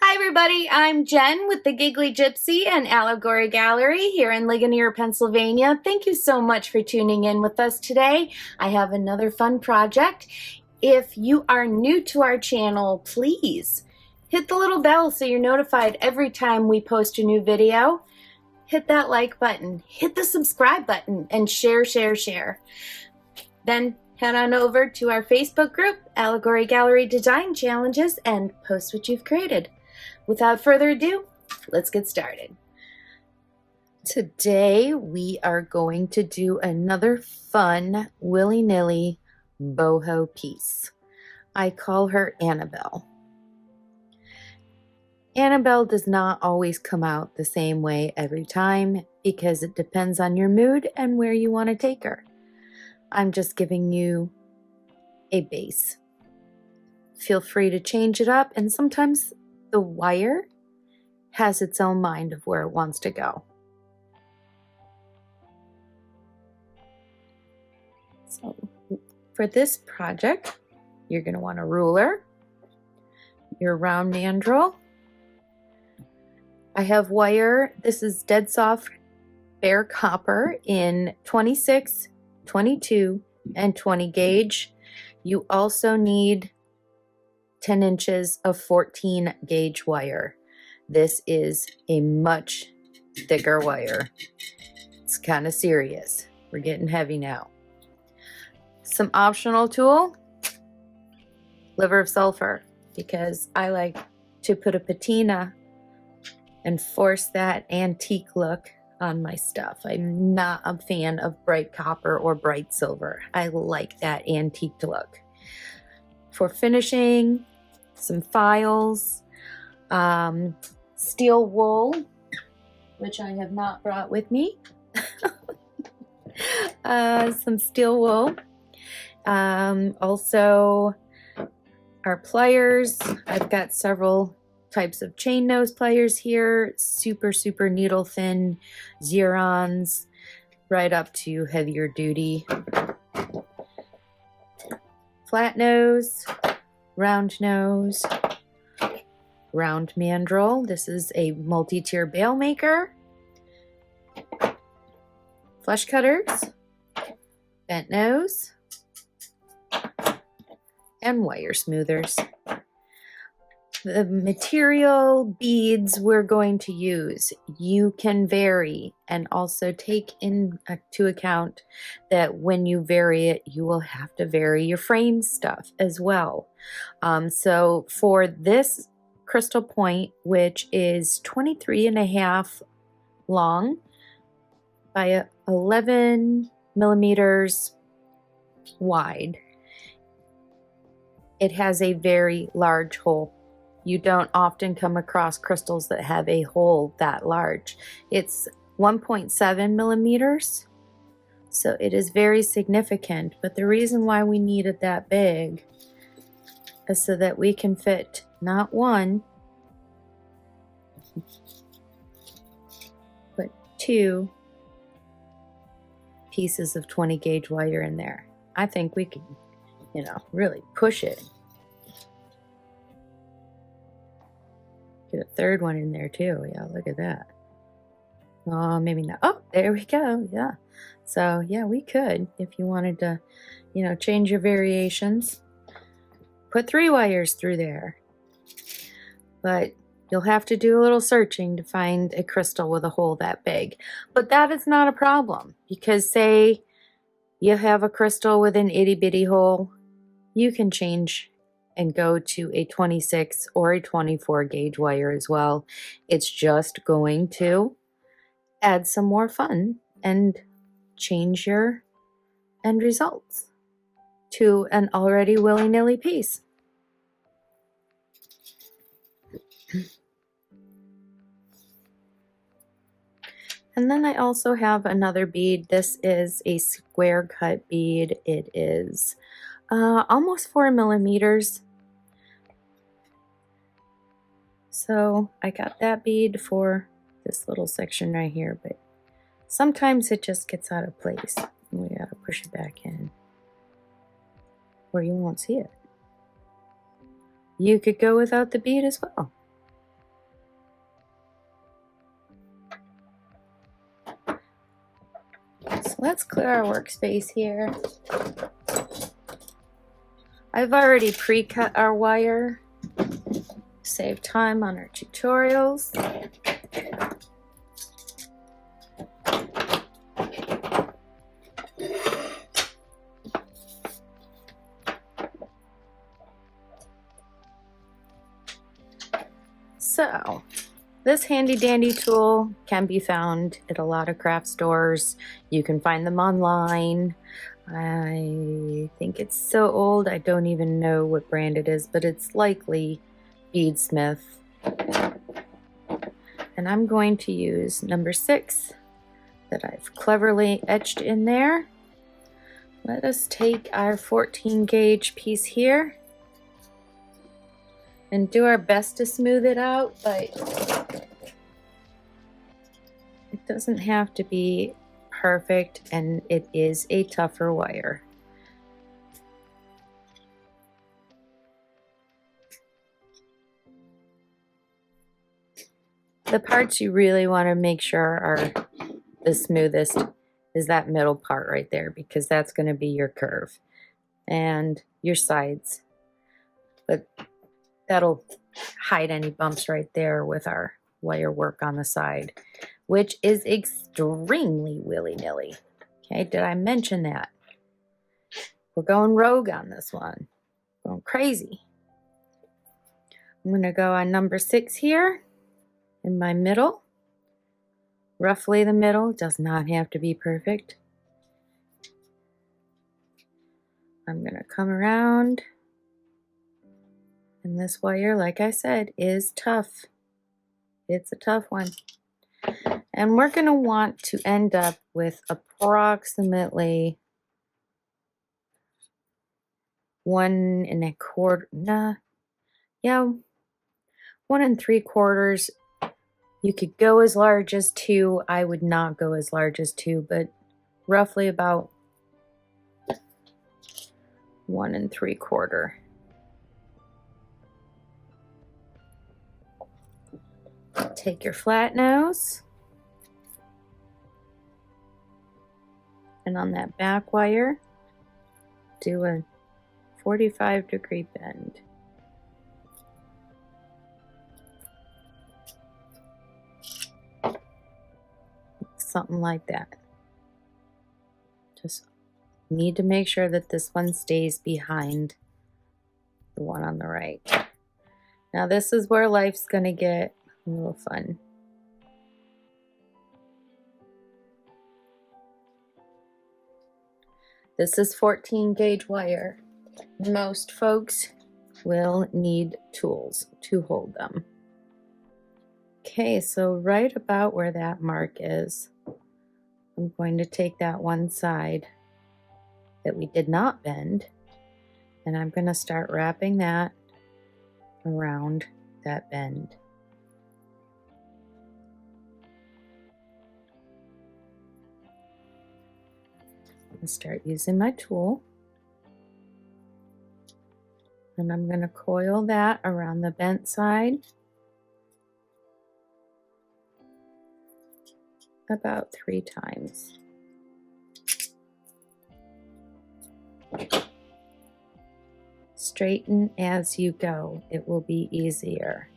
Hi everybody, I'm Jen with the Giggly Gypsy and Allegory Gallery here in Ligonier, Pennsylvania. Thank you so much for tuning in with us today. I have another fun project. If you are new to our channel, please hit the little bell so you're notified every time we post a new video. Hit that like button, hit the subscribe button, and share. Then head on over to our Facebook group, Allegory Gallery Design Challenges, and post what you've created. Without further ado, let's get started. Today we are going to do another fun willy-nilly boho piece. I call her Annabelle. Annabelle does not always come out the same way every time because it depends on your mood and where you want to take her. I'm just giving you a base. Feel free to change it up, and sometimes the wire has its own mind of where it wants to go. So for this project, you're going to want a ruler, your round mandrel. I have wire. This is dead soft bare copper in 26, 22, and 20 gauge. You also need 10 inches of 14 gauge wire. This is a much thicker wire. It's kind of serious. We're getting heavy now. Some optional tool, liver of sulfur, because I like to put a patina and force that antique look on my stuff. I'm not a fan of bright copper or bright silver. I like that antique look. For finishing, some files, steel wool, which I have not brought with me. Some steel wool. Also our pliers. I've got several types of chain nose pliers here, super needle thin Xerons, right up to heavier duty. Flat nose, round nose, round mandrel. This is a multi-tier bail maker. Flush cutters, bent nose, and wire smoothers. The material beads we're going to use, you can vary, and also take into account that when you vary it, you will have to vary your frame stuff as well. So for this crystal point, which is 23.5 long by 11 millimeters wide, it has a very large hole. You don't often come across crystals that have a hole that large. It's 1.7 millimeters, so it is very significant. But the reason why we need it that big is so that we can fit not one, but 2 pieces of 20 gauge wire in there. I think we can, really push it. Get a third one in there too. Yeah, look at that. Oh, maybe not. Oh, there we go. Yeah. So yeah, we could, if you wanted to, change your variations, put 3 wires through there. But you'll have to do a little searching to find a crystal with a hole that big. But that is not a problem, because say you have a crystal with an itty bitty hole, you can change and go to a 26 or a 24 gauge wire as well. It's just going to add some more fun and change your end results to an already willy-nilly piece. And then I also have another bead. This is a square cut bead. It is almost 4 millimeters. So I got that bead for this little section right here, but sometimes it just gets out of place and we gotta push it back in, or you won't see it. You could go without the bead as well. let's clear our workspace here. I've already pre-cut our wire, save time on our tutorials. So, this handy dandy tool can be found at a lot of craft stores. You can find them online. I think it's so old I don't even know what brand it is, but it's likely Bead Smith. And I'm going to use number 6 that I've cleverly etched in there. Let us take our 14 gauge piece here and do our best to smooth it out, but it doesn't have to be perfect, and it is a tougher wire. The parts you really want to make sure are the smoothest is that middle part right there, because that's going to be your curve and your sides. But that'll hide any bumps right there with our wire work on the side, which is extremely willy-nilly. Okay, did I mention that? We're going rogue on this one, going crazy. I'm going to go on number 6 here in my middle, roughly the middle. Does not have to be perfect. I'm going to come around. And this wire, like I said, is tough. It's a tough one. And we're going to want to end up with approximately 1 3/4. You could go as large as 2. I would not go as large as 2, but roughly about 1 3/4. Take your flat nose, and on that back wire, do a 45-degree bend. Something like that. Just need to make sure that this one stays behind the one on the right. Now this is where life's gonna get a little fun. This is 14 gauge wire. Most folks will need tools to hold them. Okay, so right about where that mark is, I'm going to take that one side that we did not bend, and I'm going to start wrapping that around that bend. I'll start using my tool, and I'm going to coil that around the bent side about 3 times. Straighten as you go. It will be easier.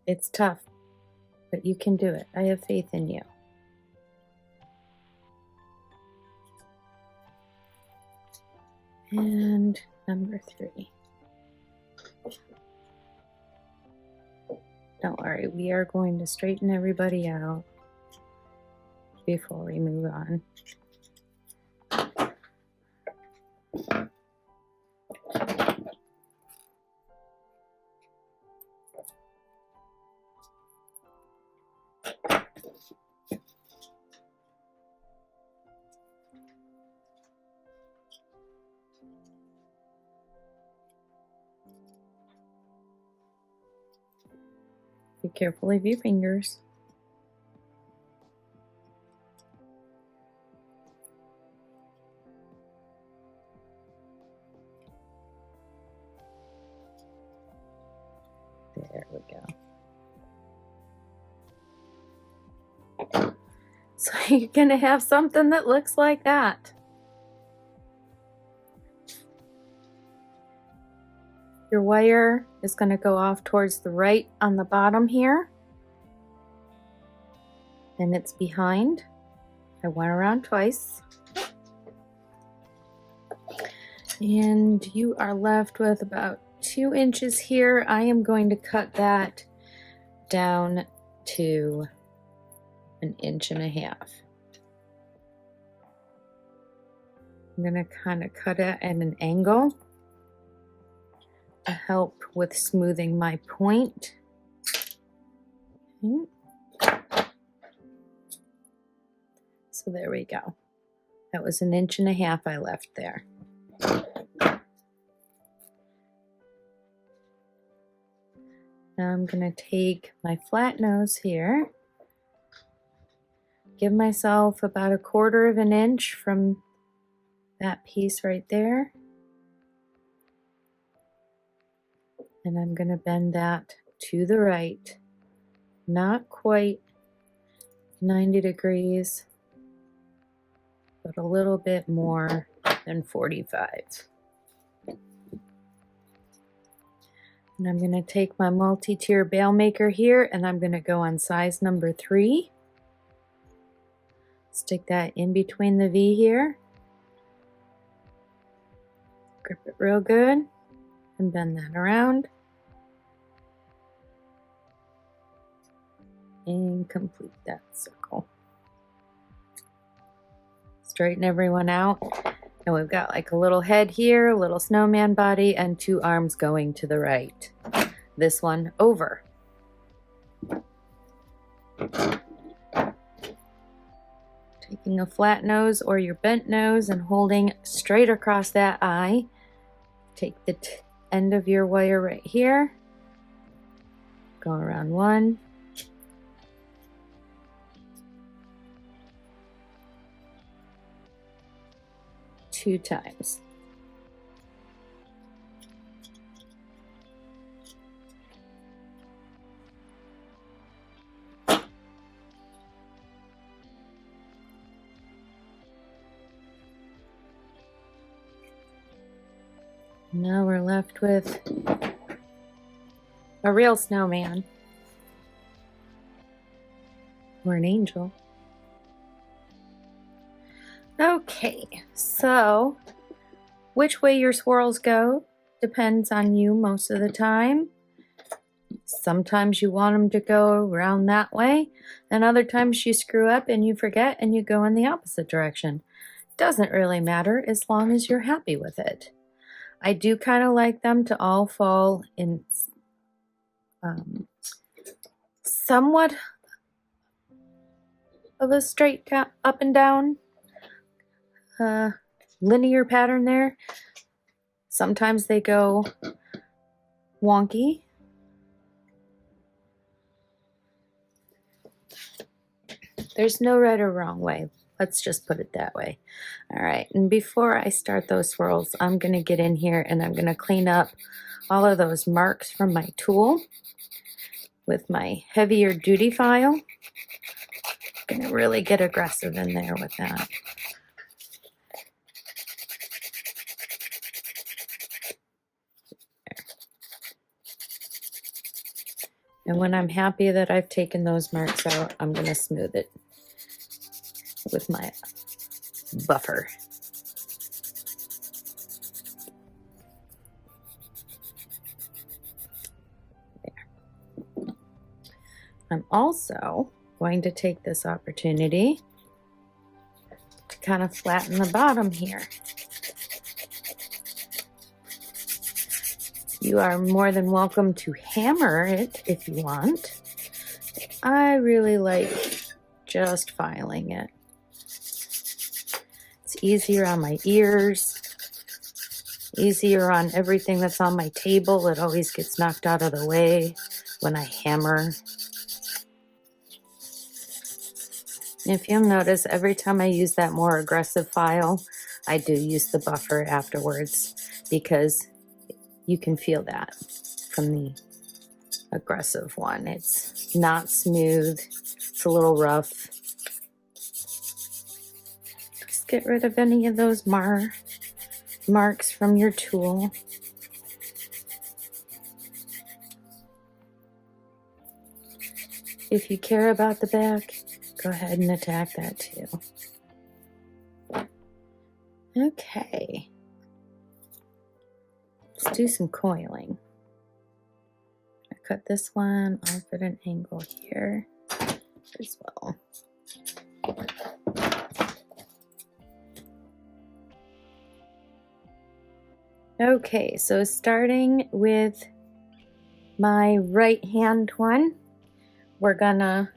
It's tough, but you can do it. I have faith in you. And number 3. Don't worry, we are going to straighten everybody out before we move on. Be careful of your fingers. There we go. So you're going to have something that looks like that. Your wire is going to go off towards the right on the bottom here. And it's behind. I went around twice. And you are left with about 2 inches here. I am going to cut that down to 1.5 inches. I'm going to kind of cut it at an angle to help with smoothing my point. Okay. So there we go. That was 1.5 inches I left there. Now I'm going to take my flat nose here, give myself about 1/4 inch from that piece right there, and I'm going to bend that to the right, not quite 90 degrees, but a little bit more than 45. And I'm going to take my multi-tier bail maker here, and I'm going to go on size number 3. Stick that in between the V here. Grip it real good and bend that around. And complete that circle. Straighten everyone out. And we've got like a little head here, a little snowman body, and 2 arms going to the right. This one over. Taking a flat nose or your bent nose and holding straight across that eye. Take the end of your wire right here. Go around 1. Two times. Now we're left with a real snowman or an angel. Okay, so which way your swirls go depends on you most of the time. Sometimes you want them to go around that way, and other times you screw up and you forget and you go in the opposite direction. Doesn't really matter as long as you're happy with it. I do kind of like them to all fall in somewhat of a straight up and down linear pattern there. Sometimes they go wonky. There's no right or wrong way. Let's just put it that way. All right, and before I start those swirls, I'm going to get in here and I'm going to clean up all of those marks from my tool with my heavier duty file. I'm going to really get aggressive in there with that. And when I'm happy that I've taken those marks out, I'm going to smooth it with my buffer. There. I'm also going to take this opportunity to kind of flatten the bottom here. You are more than welcome to hammer it if you want. I really like just filing it. It's easier on my ears, easier on everything that's on my table. It always gets knocked out of the way when I hammer. If you'll notice, every time I use that more aggressive file, I do use the buffer afterwards because you can feel that from the aggressive one. It's not smooth, it's a little rough. Just get rid of any of those marks from your tool. If you care about the back, go ahead and attack that too. Okay. Let's do some coiling. I cut this one off at an angle here as well. Okay, so starting with my right hand one, we're gonna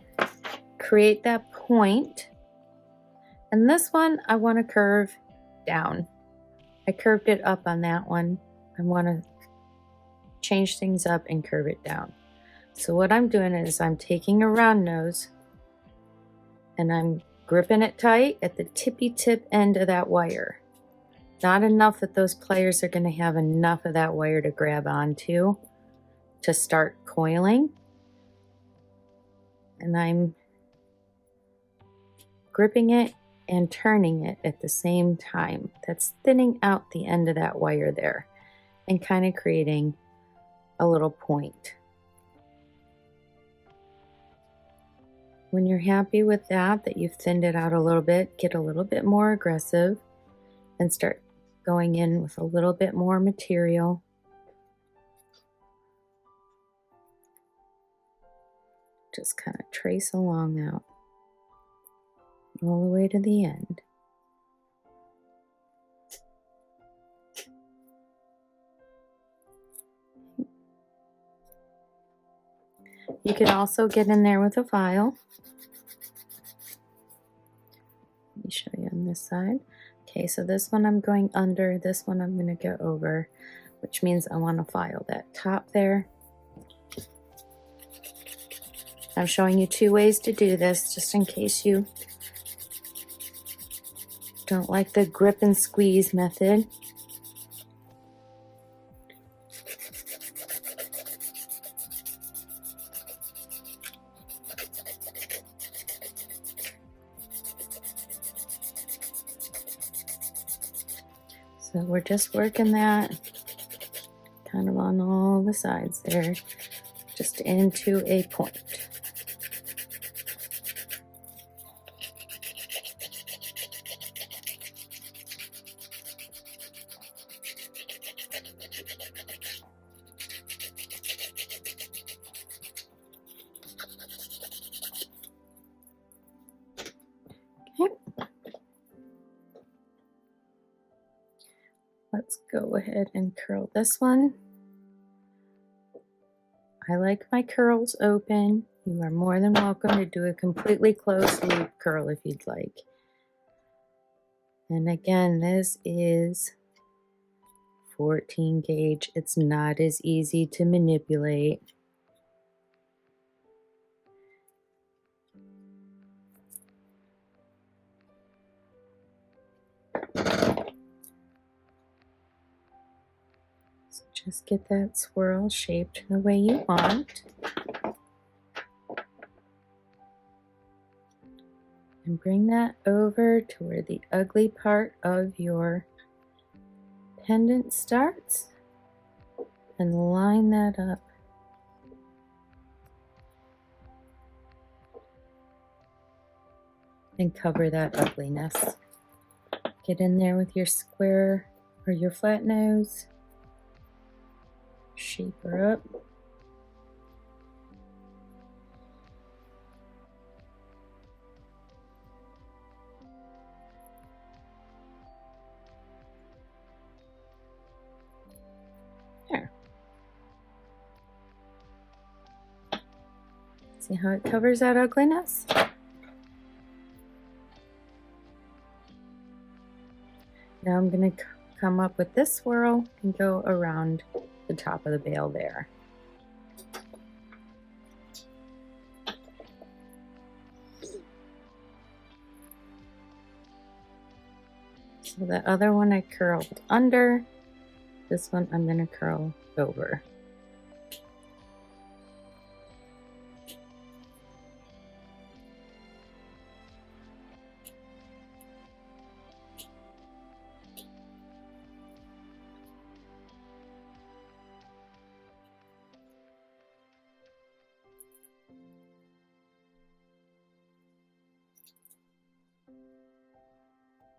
create that point. And this one, I want to curve down. I curved it up on that one. I want to change things up and curve it down. So what I'm doing is I'm taking a round nose and I'm gripping it tight at the tippy tip end of that wire. Not enough that those pliers are going to have enough of that wire to grab onto to start coiling. And I'm gripping it and turning it at the same time. That's thinning out the end of that wire there and kind of creating a little point. When you're happy with that you've thinned it out a little bit, get a little bit more aggressive and start going in with a little bit more material. Just kind of trace along that all the way to the end. You can also get in there with a file. Let me show you on this side. Okay, so this one I'm going under, this one I'm going to go over, which means I want to file that top there. I'm showing you two ways to do this, just in case you don't like the grip and squeeze method. So we're just working that kind of on all the sides there, just into a point. Let's go ahead and curl this one. I like my curls open. You are more than welcome to do a completely closed loop curl if you'd like. And again, this is 14 gauge. It's not as easy to manipulate. Just get that swirl shaped the way you want. And bring that over to where the ugly part of your pendant starts. And line that up. And cover that ugliness. Get in there with your square or your flat nose. Shape her up. There. See how it covers that ugliness? Now I'm going to come up with this swirl and go around the top of the bail there. So that other one I curled under. This one I'm going to curl over.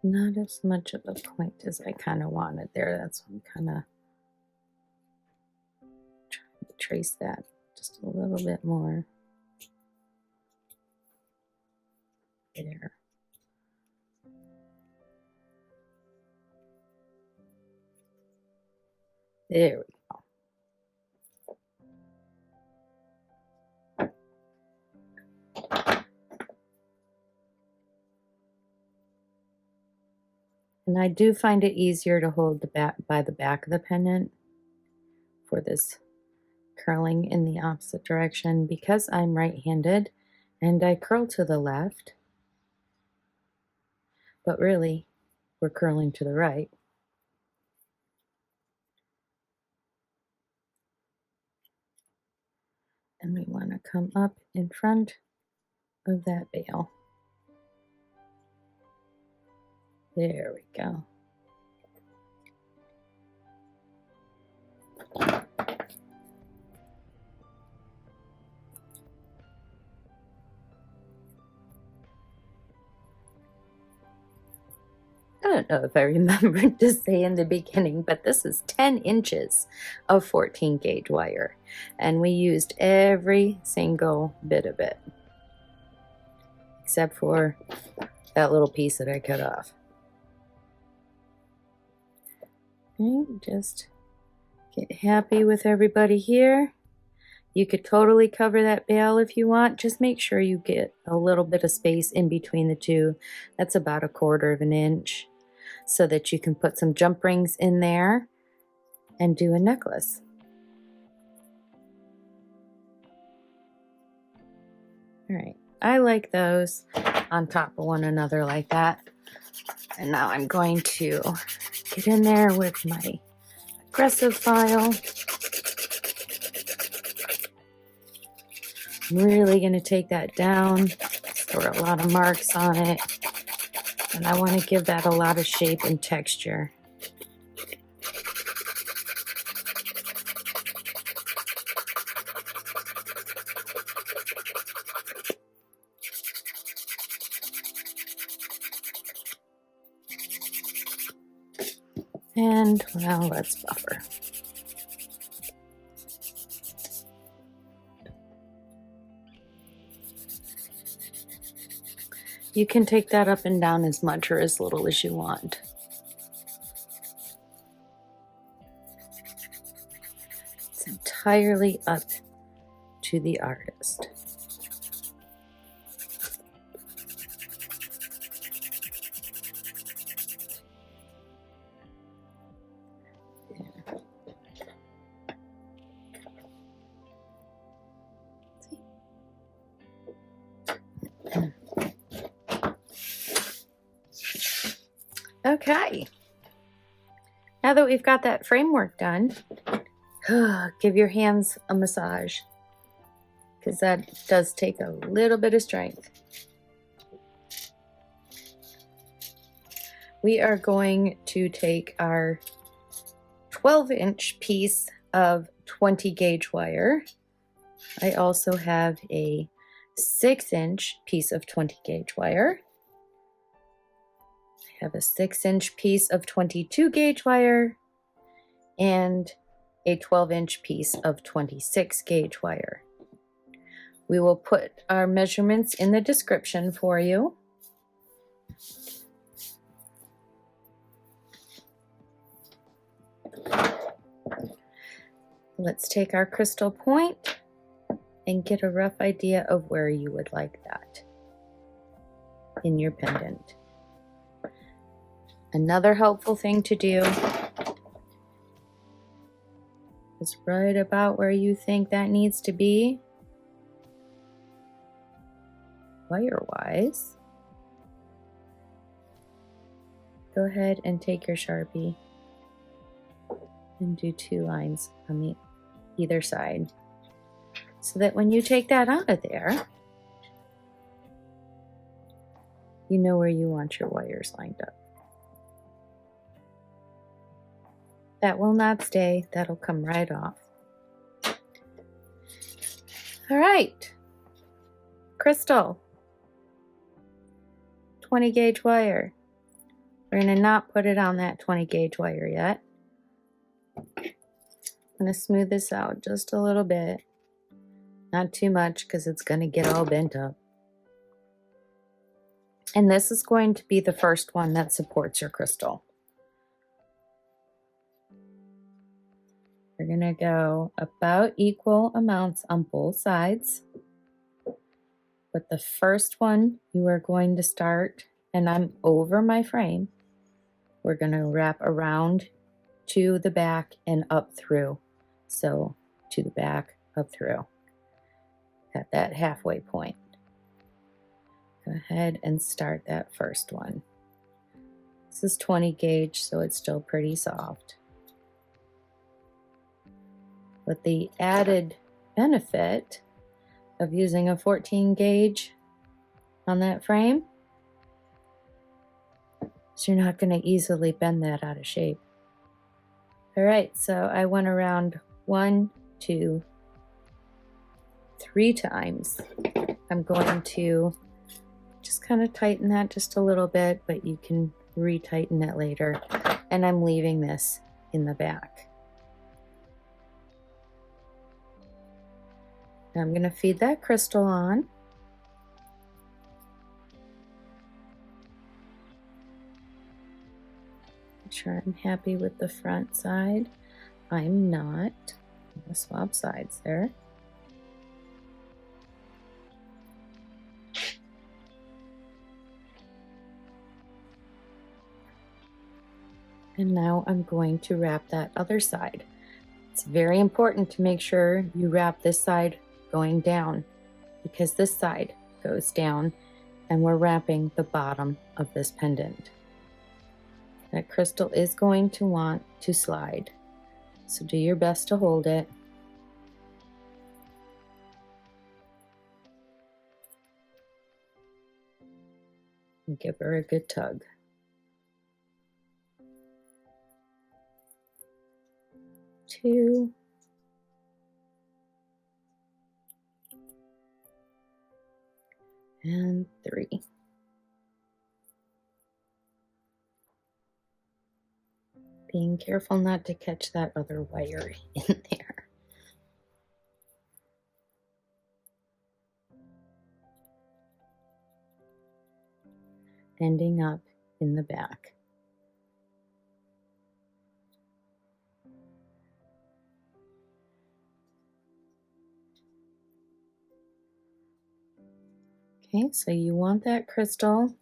Not as much of a point as I kind of wanted there. That's why I'm kind of trying to trace that just a little bit more. There. There we go. And I do find it easier to hold the back by the back of the pendant for this curling in the opposite direction because I'm right-handed and I curl to the left, but really we're curling to the right. And we want to come up in front of that veil. There we go. I don't know if I remembered to say in the beginning, but this is 10 inches of 14 gauge wire. And we used every single bit of it, except for that little piece that I cut off. Okay, just get happy with everybody here. You could totally cover that veil if you want. Just make sure you get a little bit of space in between the two. That's about 1/4 of an inch, so that you can put some jump rings in there and do a necklace. All right, I like those on top of one another like that. And now I'm going to get in there with my aggressive file. I'm really going to take that down. There were a lot of marks on it, and I want to give that a lot of shape and texture. And well, let's buffer. You can take that up and down as much or as little as you want. It's entirely up to the artist. Okay, now that we've got that framework done, give your hands a massage, because that does take a little bit of strength. We are going to take our 12-inch piece of 20 gauge wire. I also have a 6-inch piece of 20 gauge wire. I have a 6-inch piece of 22 gauge wire and a 12-inch piece of 26 gauge wire. We will put our measurements in the description for you. Let's take our crystal point and get a rough idea of where you would like that in your pendant. Another helpful thing to do is right about where you think that needs to be, wire-wise. go ahead and take your Sharpie and do 2 lines on either side, so that when you take that out of there, you know where you want your wires lined up. That will not stay, that'll come right off. All right, crystal, 20 gauge wire. We're gonna not put it on that 20 gauge wire yet. I'm gonna smooth this out just a little bit, not too much because it's gonna get all bent up. And this is going to be the first one that supports your crystal. We're gonna go about equal amounts on both sides. But the first one you are going to start, and I'm over my frame, we're gonna wrap around to the back and up through. So to the back, up through, at that halfway point. Go ahead and start that first one. This is 20 gauge, so it's still pretty soft. But the added benefit of using a 14 gauge on that frame is you're not going to easily bend that out of shape. All right, so I went around 1, 2, 3 times. I'm going to just kind of tighten that just a little bit, but you can retighten it later. And I'm leaving this in the back. Now I'm going to feed that crystal on. Make sure I'm happy with the front side. I'm not. I'm going to swap sides there. And now I'm going to wrap that other side. It's very important to make sure you wrap this side going down, because this side goes down and we're wrapping the bottom of this pendant. That crystal is going to want to slide, so do your best to hold it. And give her a good tug. Two. And 3. Being careful not to catch that other wire in there. Ending up in the back. Okay, so you want that crystal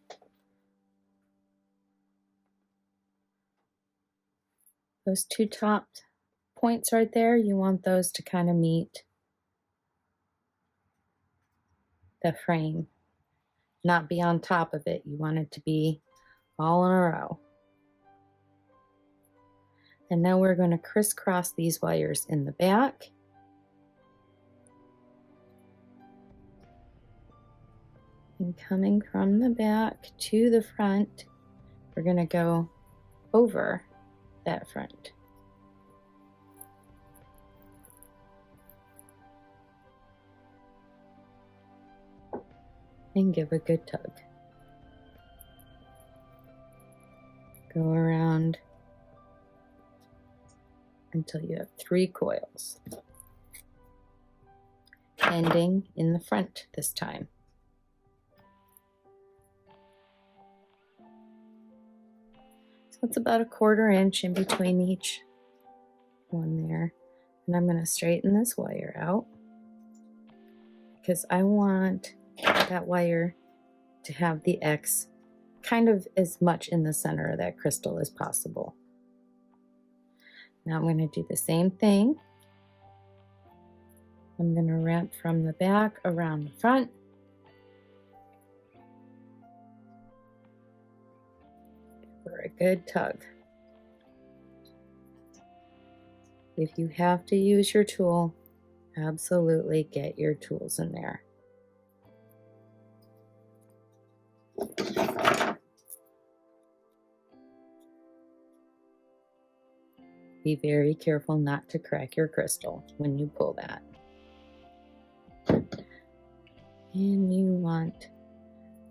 those 2 top points right there, you want those to kind of meet the frame, not be on top of it. You want it to be all in a row. And now we're going to crisscross these wires in the back. And coming from the back to the front, we're going to go over that front. And give a good tug. Go around until you have 3 coils, ending in the front this time. So it's about 1/4 inch in between each one there. And I'm going to straighten this wire out because I want that wire to have the X kind of as much in the center of that crystal as possible. Now I'm going to do the same thing. I'm going to wrap from the back around the front. her a good tug. If you have to use your tool, absolutely get your tools in there. Be very careful not to crack your crystal when you pull that. And you want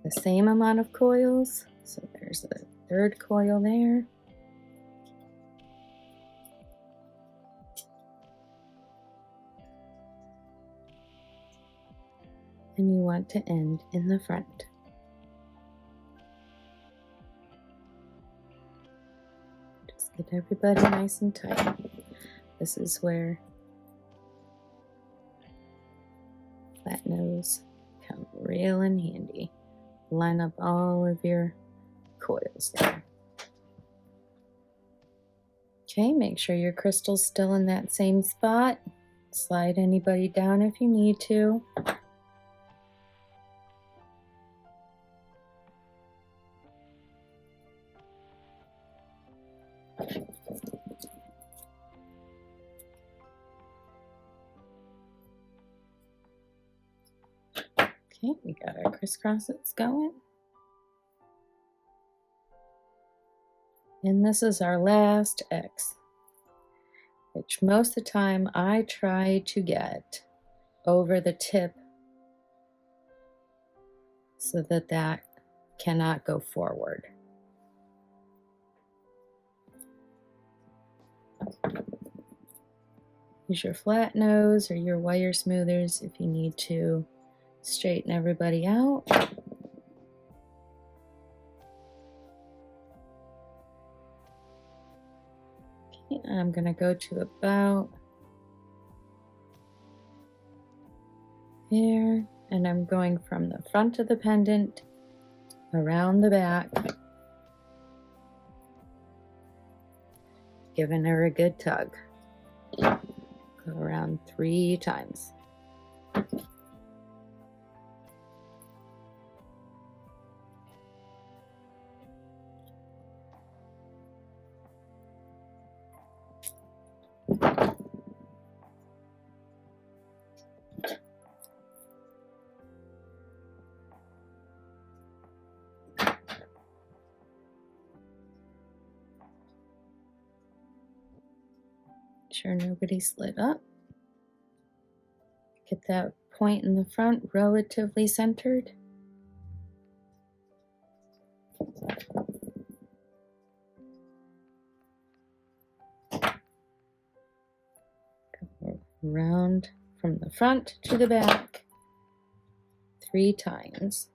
the same amount of coils. So there's a third coil there. And you want to end in the front. Just get everybody nice and tight. This is where flat nose come real in handy. Line up all of your coils there. Okay, make sure your crystal's still in that same spot. Slide anybody down if you need to. Okay, we got our crisscrosses going. And this is our last X, which most of the time I try to get over the tip so that that cannot go forward. Use your flat nose or your wire smoothers if you need to straighten everybody out. Okay, I'm going to go to about there, and I'm going from the front of the pendant around the back, giving her a good tug. Go around 3 times. Sure nobody slid up. Get that point in the front relatively centered. Go around from the front to the back 3 times.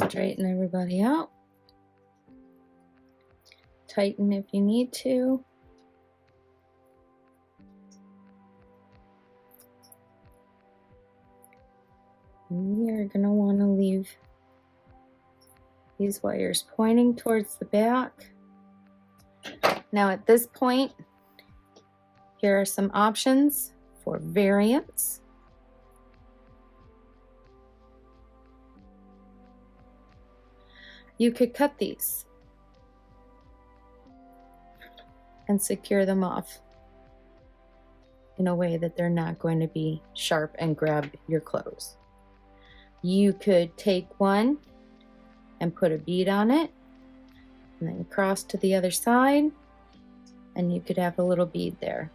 Straighten everybody out. Tighten if you need to. And we are going to want to leave these wires pointing towards the back. Now at this point, here are some options for variants. You could cut these and secure them off in a way that they're not going to be sharp and grab your clothes. You could take one and put a bead on it and then cross to the other side, and you could have a little bead there.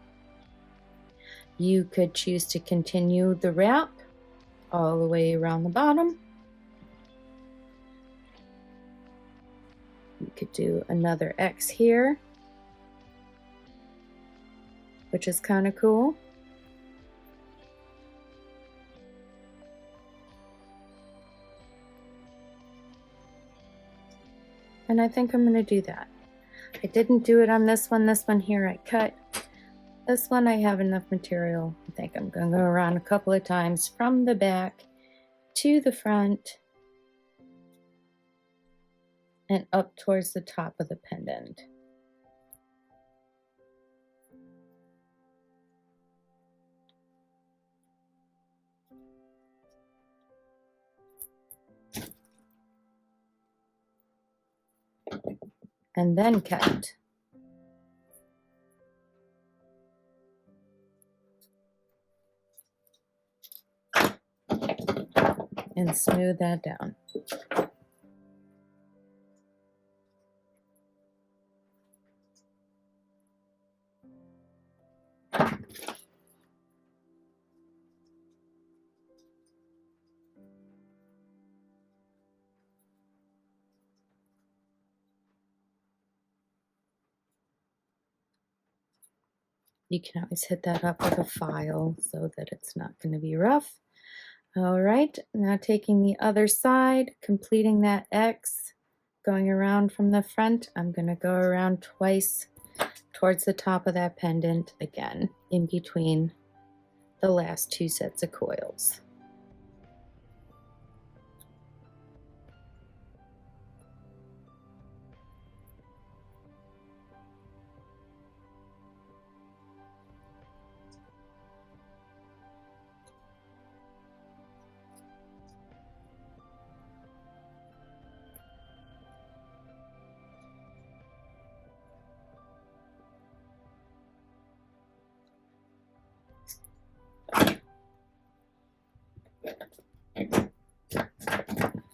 You could choose to continue the wrap all the way around the bottom. You could do another X here, which is kind of cool. And I think I'm going to do that. I didn't do it on this one here I cut. This one I have enough material. I think I'm going to go around a couple of times from the back to the front. and up towards the top of the pendant. And then cut. And smooth that down. You can always hit that up with a file so that it's not going to be rough. All right, now taking the other side, completing that X, going around from the front, I'm going to go around twice towards the top of that pendant again, in between the last two sets of coils.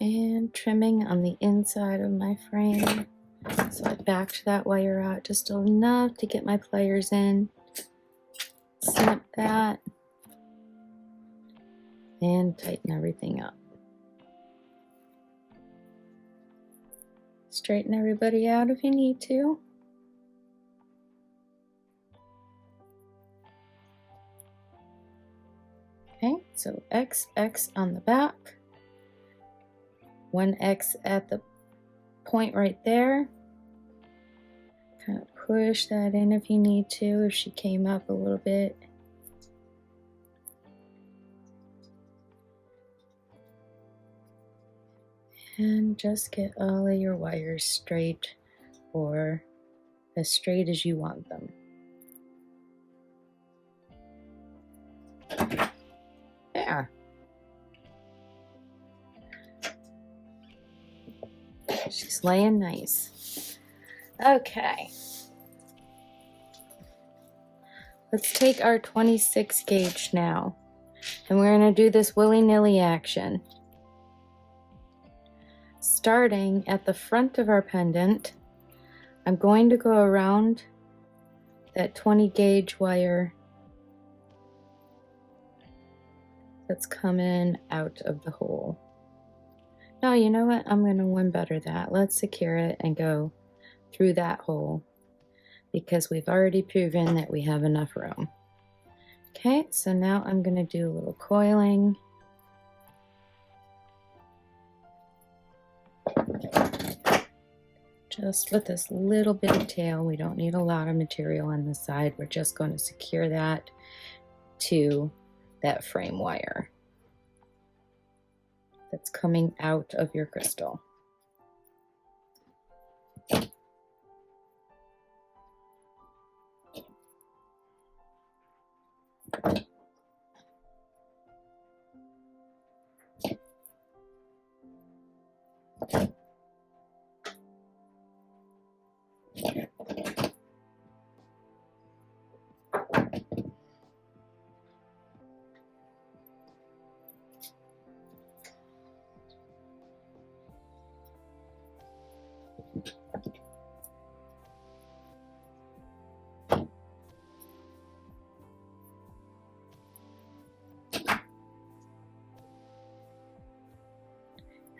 And trimming on the inside of my frame. So I backed that wire out just enough to get my pliers in. Snip that. And tighten everything up. Straighten everybody out if you need to. Okay, so XX on the back. 1X at the point right there. Kind of push that in if you need to, if she came up a little bit. And just get all of your wires straight, or as straight as you want them. There. She's laying nice. Okay. Let's take our 26 gauge now, and we're going to do this willy-nilly action. Starting at the front of our pendant, I'm going to go around that 20 gauge wire that's coming out of the hole. No, you know what? I'm going to one better that. Let's secure it and go through that hole, because we've already proven that we have enough room. Okay, so now I'm going to do a little coiling. Just with this little bit of tail. We don't need a lot of material on the side. We're just going to secure that to that frame wire that's coming out of your crystal.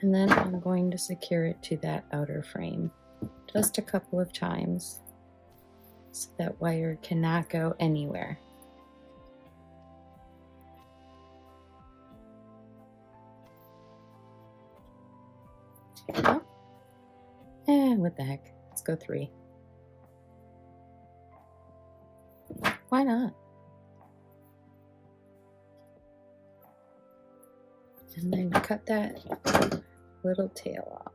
And then I'm going to secure it to that outer frame just a couple of times so that wire cannot go anywhere. There we go. And what the heck, let's go 3. Why not? And then cut that little tail off.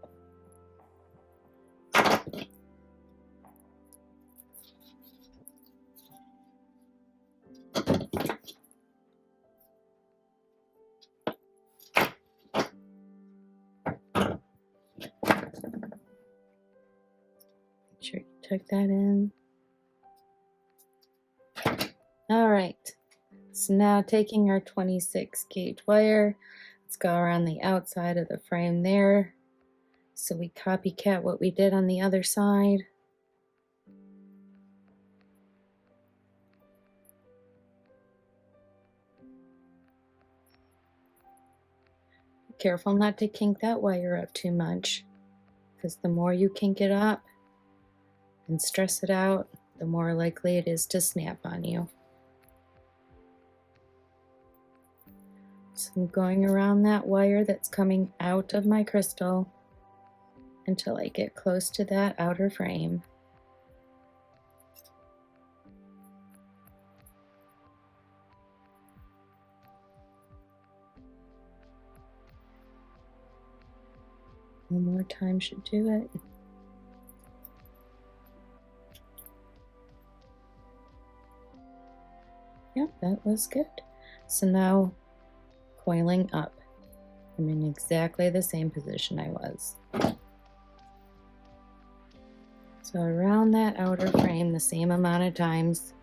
Make sure you tuck that in. All right, so now taking our 26 gauge wire, let's go around the outside of the frame there. So we copycat what we did on the other side. Be careful not to kink that wire up too much, because the more you kink it up and stress it out, the more likely it is to snap on you. So I'm going around that wire that's coming out of my crystal until I get close to that outer frame. One more time should do it. Yep, that was good. So now coiling up. I'm in exactly the same position I was. So around that outer frame the same amount of times.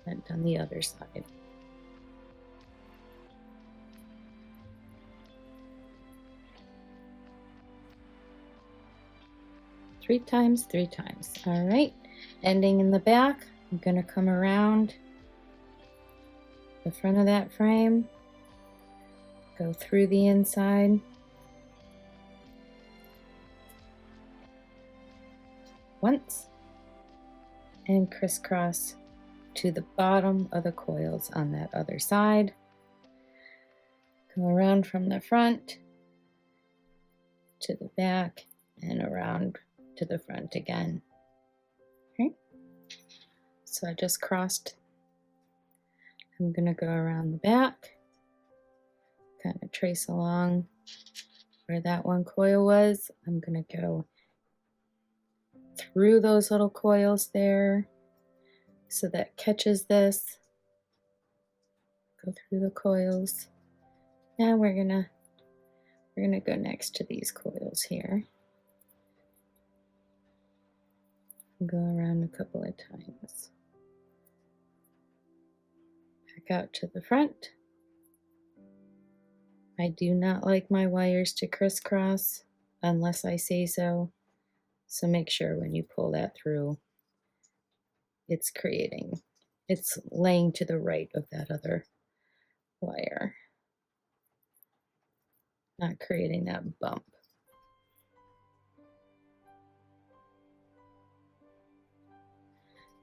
And on the other side. Three times. All right, ending in the back. I'm going to come around the front of that frame, go through the inside, once, and crisscross to the bottom of the coils on that other side. Go around from the front to the back and around to the front again. Okay, so I just crossed. I'm going to go around the back, kind of trace along where that one coil was. I'm going to go through those little coils there so that catches this. Go through the coils. Now we're gonna go next to these coils here. Go around a couple of times. Back out to the front. I do not like my wires to crisscross unless I say so. So make sure when you pull that through, it's laying to the right of that other wire, not creating that bump.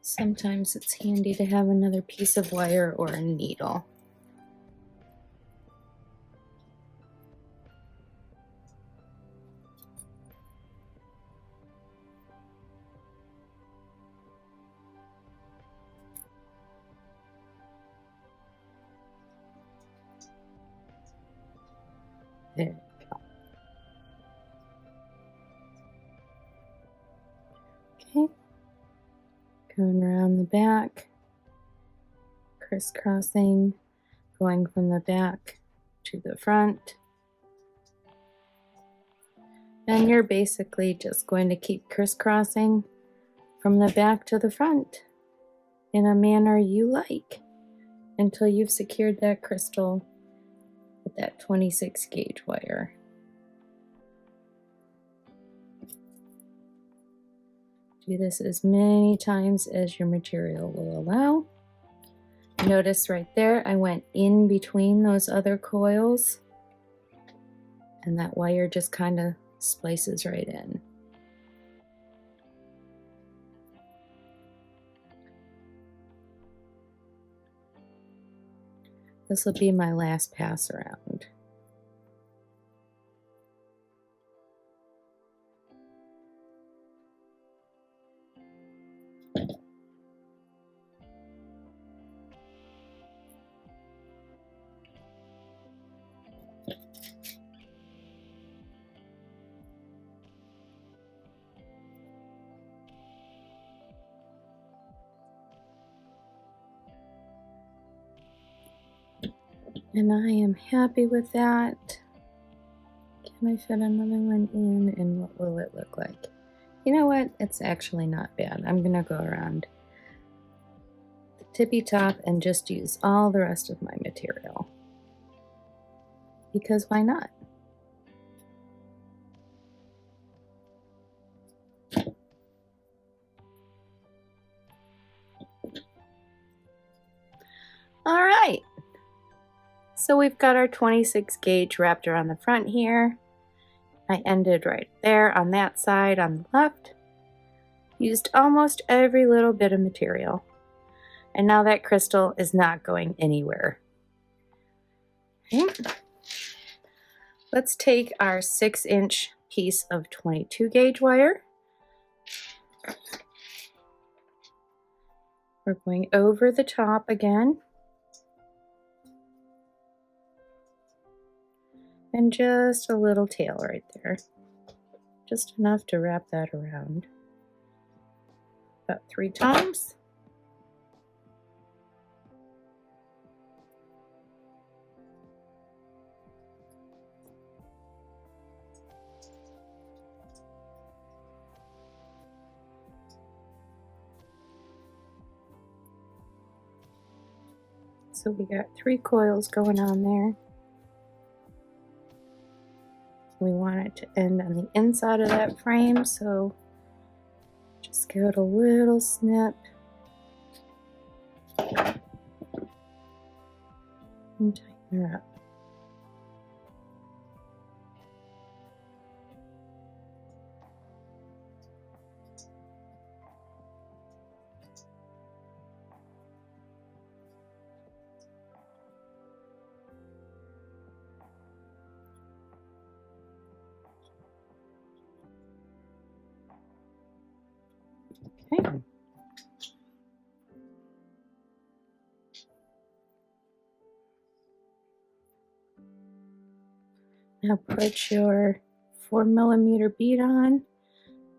Sometimes it's handy to have another piece of wire or a needle. There we go. Okay, going around the back, crisscrossing, going from the back to the front. And you're basically just going to keep crisscrossing from the back to the front in a manner you like until you've secured that crystal with that 26 gauge wire. Do this as many times as your material will allow. Notice right there, I went in between those other coils and that wire just kind of splices right in. This will be my last pass around. And I am happy with that. Can I fit another one in, and what will it look like? You know what? It's actually not bad. I'm gonna go around the tippy top and just use all the rest of my material. Because why not? All right. So we've got our 26 gauge wrapped around the front here. I ended right there on that side on the left. Used almost every little bit of material. And now that crystal is not going anywhere. Okay. Let's take our 6-inch piece of 22 gauge wire. We're going over the top again. And just a little tail right there. Just enough to wrap that around. About 3 times. So we got 3 coils going on there. We want it to end on the inside of that frame, so just give it a little snip. And tighten her up. Okay. Now put your 4mm bead on.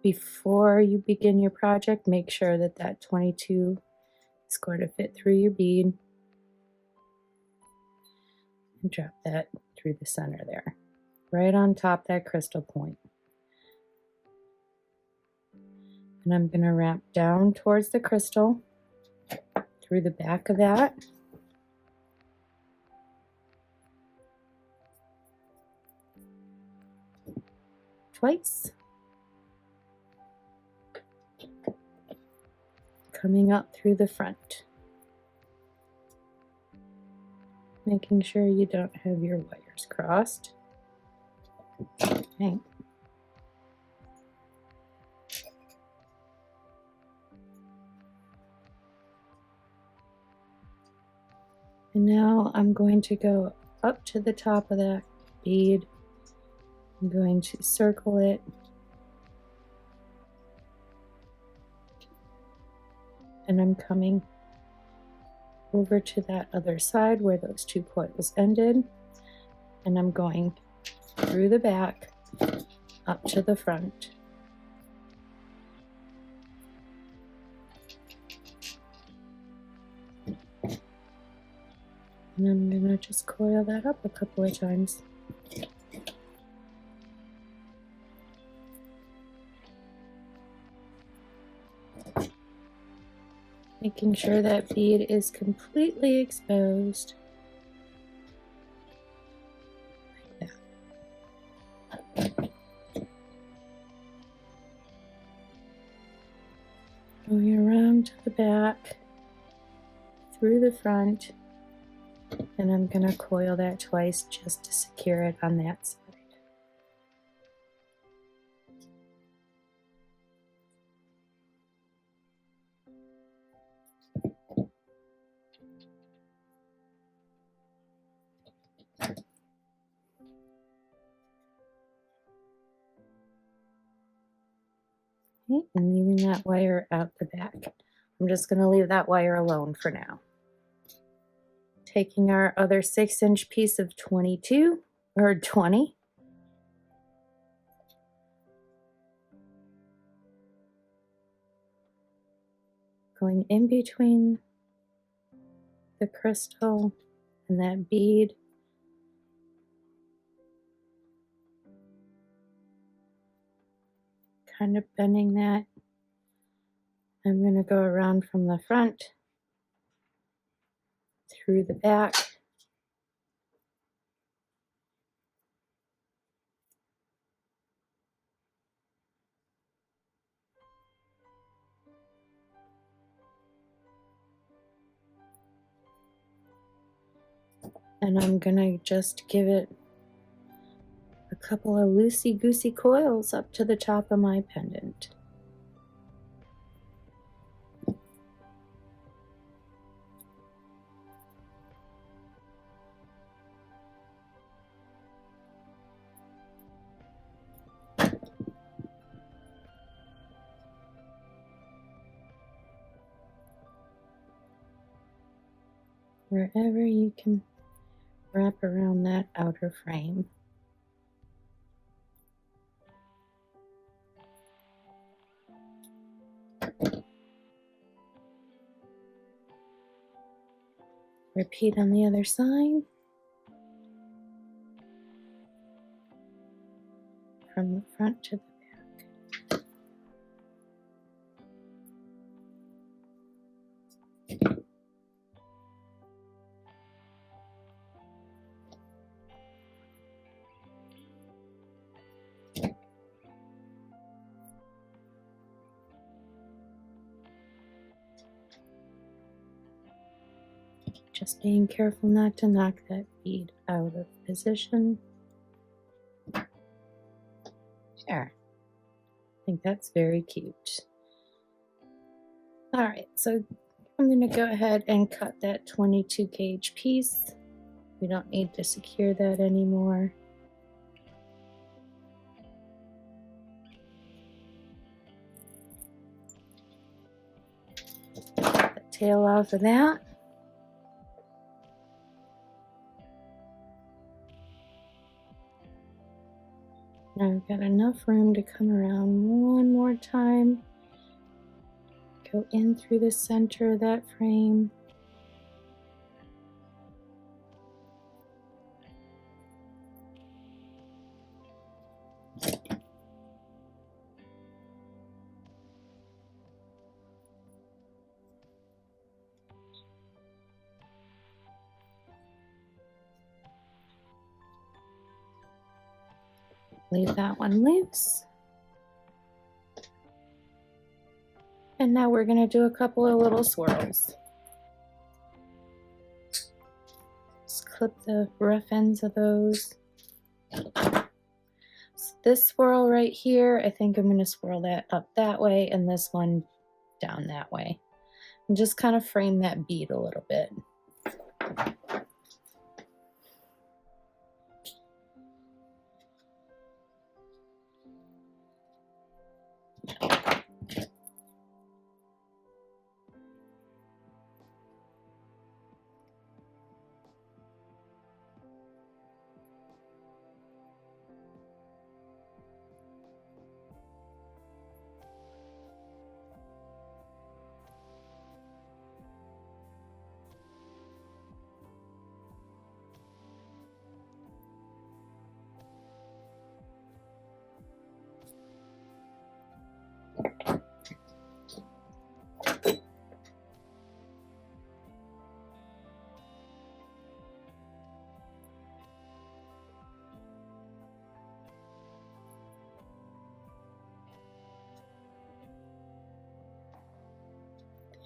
Before you begin your project, make sure that that 22 is going to fit through your bead. And drop that through the center there, right on top that crystal point. And I'm going to wrap down towards the crystal through the back of that. Twice. Coming up through the front. Making sure you don't have your wires crossed. Okay. And now I'm going to go up to the top of that bead. I'm going to circle it. And I'm coming over to that other side where those 2 coils ended. And I'm going through the back up to the front. And I'm going to just coil that up a couple of times. Making sure that bead is completely exposed. Like that. Going around to the back, through the front. And I'm going to coil that twice just to secure it on that side. Okay, and leaving that wire out the back. I'm just going to leave that wire alone for now. Taking our other 6-inch piece of 22 or 20. Going in between the crystal and that bead. kind of bending that. I'm going to go around from the front through the back. And I'm going to just give it a couple of loosey-goosey coils up to the top of my pendant. Wherever you can wrap around that outer frame. Repeat on the other side. From the front to the back. Just being careful not to knock that bead out of position. There. I think that's very cute. All right, so I'm going to go ahead and cut that 22 gauge piece. We don't need to secure that anymore. Cut the tail off of that. Now I've got enough room to come around one more time. Go in through the center of that frame. Leave that one loose. And now we're going to do a couple of little swirls. Just clip the rough ends of those. So this swirl right here, I think I'm going to swirl that up that way and this one down that way. And just kind of frame that bead a little bit.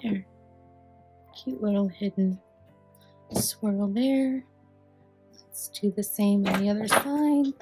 There. Cute little hidden swirl there. Let's do the same on the other side.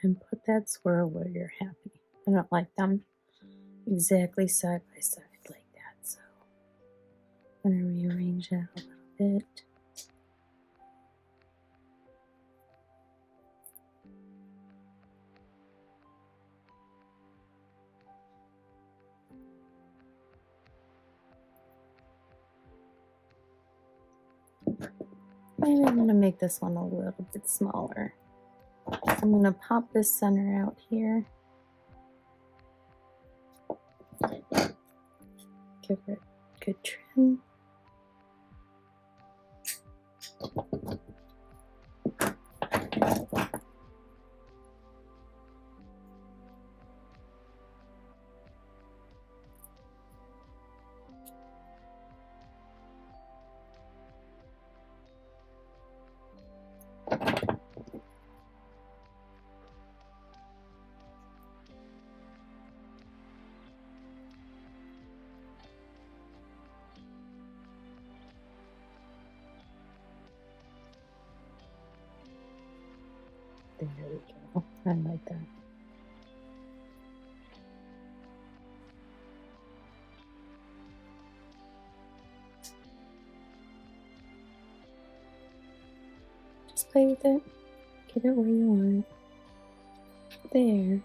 And put that swirl where you're happy. I don't like them exactly side by side like that, so I'm going to rearrange that a little bit. Maybe I'm gonna make this one a little bit smaller. So I'm gonna pop this center out here. Give it a good trim. There we go. I like that. Just play with it. Get it where you want it. There.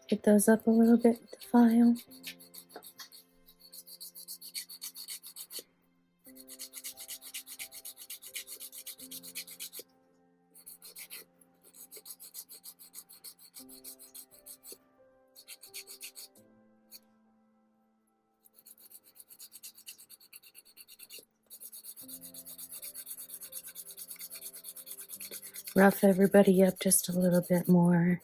Get those up a little bit with the file. Rough everybody up just a little bit more.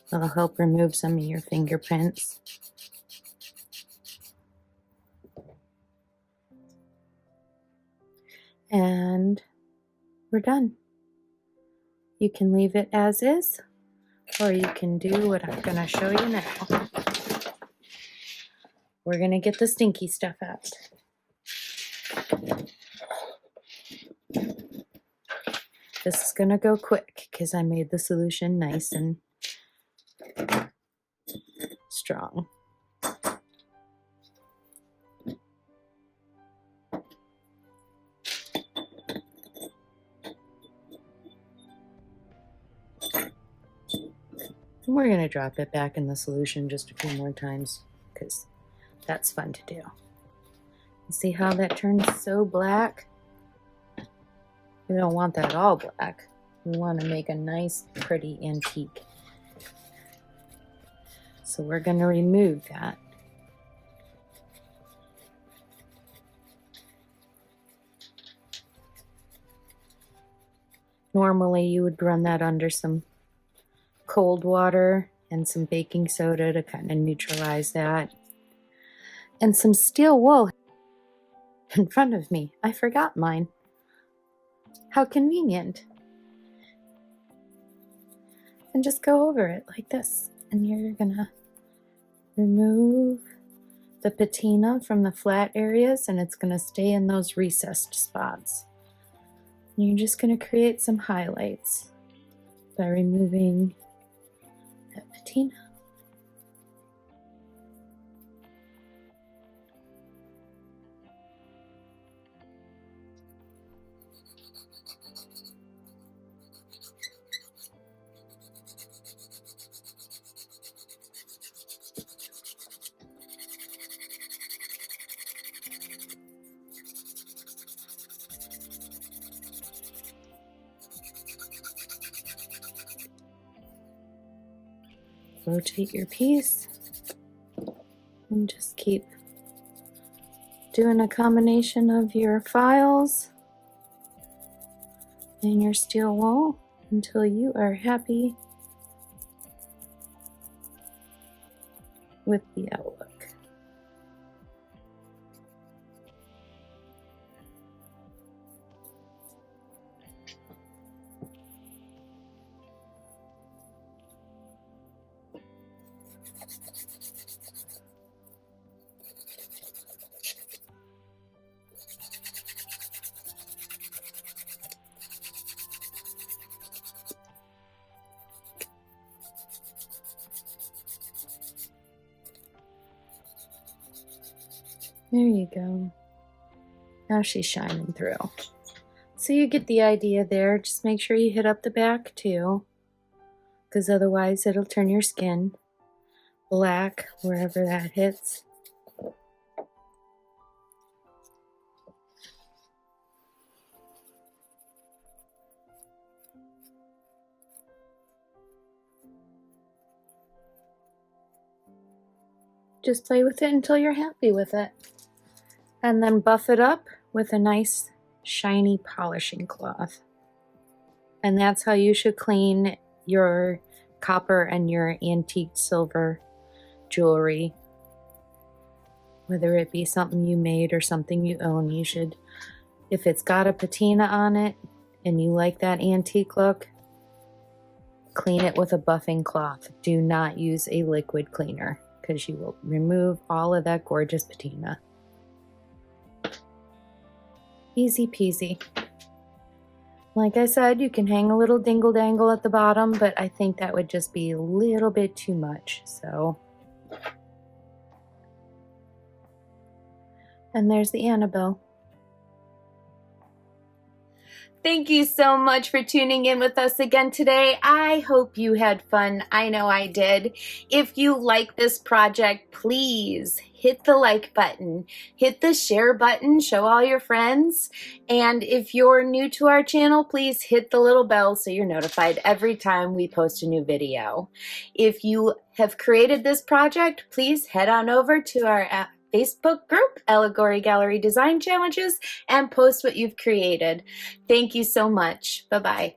That'll help remove some of your fingerprints. And we're done. You can leave it as is, or you can do what I'm going to show you now. We're going to get the stinky stuff out. This is going to go quick because I made the solution nice and strong. And we're going to drop it back in the solution just a few more times because that's fun to do. See how that turns so black? We don't want that all black. We want to make a nice, pretty antique. So we're going to remove that. Normally you would run that under some cold water and some baking soda to kind of neutralize that. And some steel wool in front of me. I forgot mine. How convenient. And just go over it like this. And you're gonna remove the patina from the flat areas, and it's gonna stay in those recessed spots. And you're just gonna create some highlights by removing that patina. Rotate your piece and just keep doing a combination of your files and your steel wool until you are happy with the outlook. There you go. Now she's shining through. So you get the idea there. Just make sure you hit up the back too, because otherwise it'll turn your skin black wherever that hits. Just play with it until you're happy with it. And then buff it up with a nice shiny polishing cloth. And that's how you should clean your copper and your antique silver jewelry. Whether it be something you made or something you own, you should, if it's got a patina on it and you like that antique look, clean it with a buffing cloth. Do not use a liquid cleaner, because you will remove all of that gorgeous patina. Easy peasy. Like I said, you can hang a little dingle dangle at the bottom, but I think that would just be a little bit too much, so. And there's the Annabelle. Thank you so much for tuning in with us again today. I hope you had fun. I know I did. If you like this project, please hit the like button, hit the share button, show all your friends. And if you're new to our channel, please hit the little bell so you're notified every time we post a new video. If you have created this project, please head on over to our Facebook group, Allegory Gallery Design Challenges, and post what you've created. Thank you so much. Bye-bye.